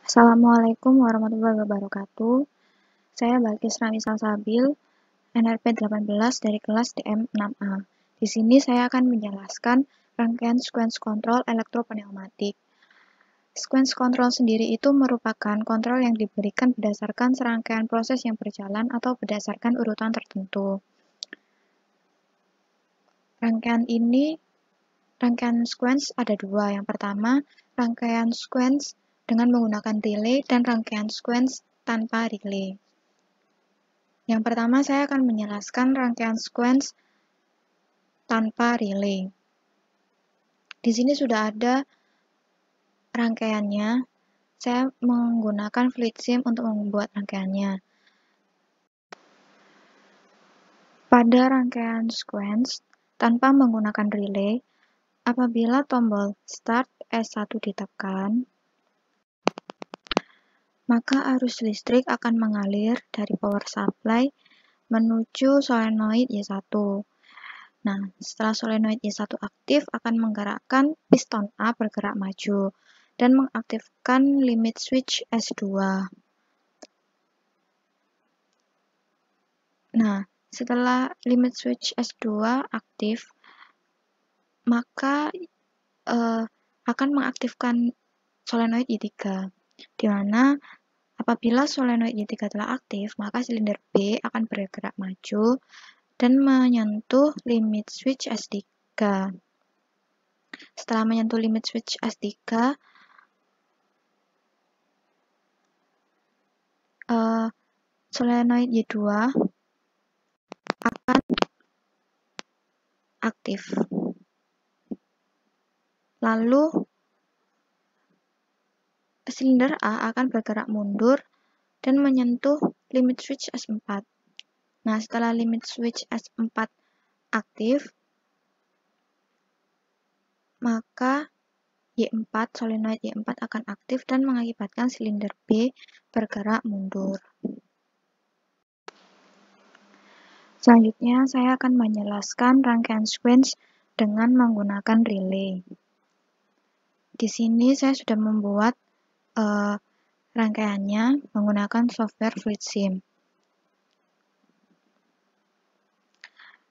Assalamualaikum warahmatullahi wabarakatuh. Saya Balkis Rami Salsabil, NRP 18 dari kelas DM6A. Di sini saya akan menjelaskan rangkaian sequence control elektropneumatik. Sequence control sendiri itu merupakan kontrol yang diberikan berdasarkan serangkaian proses yang berjalan atau berdasarkan urutan tertentu. Rangkaian sequence ada dua. Yang pertama, rangkaian sequence dengan menggunakan relay dan rangkaian sequence tanpa relay. Yang pertama, saya akan menjelaskan rangkaian sequence tanpa relay. Di sini sudah ada rangkaiannya. Saya menggunakan fluid sim untuk membuat rangkaiannya. Pada rangkaian sequence tanpa menggunakan relay, apabila tombol Start S1 ditekan, maka arus listrik akan mengalir dari power supply menuju solenoid Y1. Nah, setelah solenoid Y1 aktif, akan menggerakkan piston A bergerak maju dan mengaktifkan limit switch S2. Nah, setelah limit switch S2 aktif, maka akan mengaktifkan solenoid Y3, di mana apabila solenoid Y3 telah aktif, maka silinder B akan bergerak maju dan menyentuh limit switch S3. Setelah menyentuh limit switch S3, solenoid Y2 akan aktif. Lalu silinder A akan bergerak mundur dan menyentuh limit switch S4. Nah, setelah limit switch S4 aktif, maka Y4, solenoid Y4 akan aktif dan mengakibatkan silinder B bergerak mundur. Selanjutnya, saya akan menjelaskan rangkaian sequence dengan menggunakan relay. Di sini saya sudah membuat rangkaiannya menggunakan software fluid sim.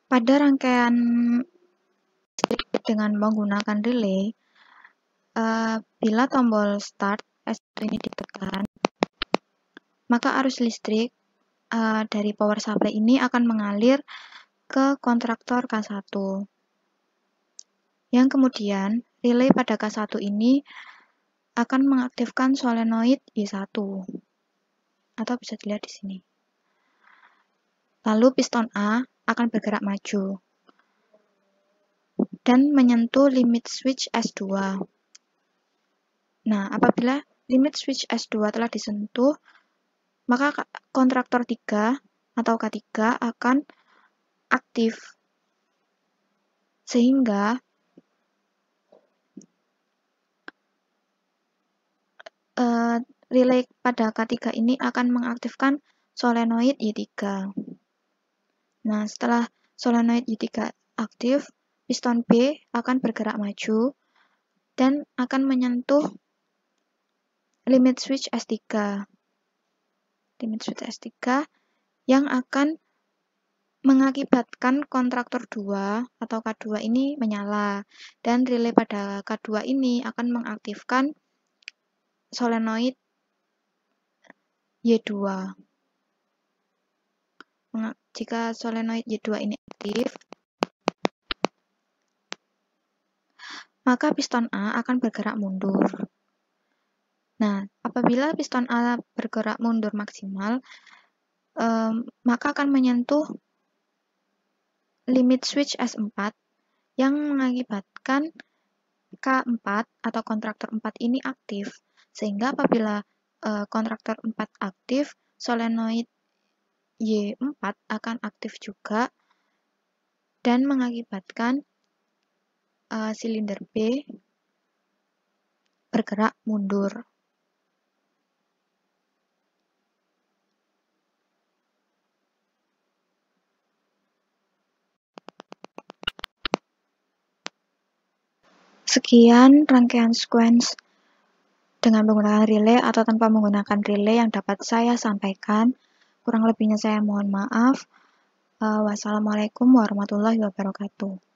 Pada rangkaian dengan menggunakan relay, bila tombol start S1 ini ditekan, maka arus listrik dari power supply ini akan mengalir ke kontraktor K1. Yang kemudian, relay pada K1 ini akan mengaktifkan solenoid Y1, atau bisa dilihat di sini. Lalu piston A akan bergerak maju dan menyentuh limit switch S2. Nah, apabila limit switch S2 telah disentuh, maka kontraktor 3 atau K3 akan aktif. Sehingga relay pada K3 ini akan mengaktifkan solenoid Y3. Nah, setelah solenoid Y3 aktif, piston B akan bergerak maju dan akan menyentuh limit switch S3. Limit switch S3 yang akan mengakibatkan kontraktor 2 atau K2 ini menyala, dan relay pada K2 ini akan mengaktifkan solenoid Y2. Jika solenoid Y2 ini aktif, maka piston A akan bergerak mundur. Nah, apabila piston A bergerak mundur maksimal, maka akan menyentuh limit switch S4 yang mengakibatkan K4 atau kontraktor 4 ini aktif. Sehingga apabila kontraktor 4 aktif, solenoid Y4 akan aktif juga dan mengakibatkan silinder B bergerak mundur. Sekian rangkaian sequence dengan menggunakan relay atau tanpa menggunakan relay yang dapat saya sampaikan. Kurang lebihnya saya mohon maaf. Wassalamualaikum warahmatullahi wabarakatuh.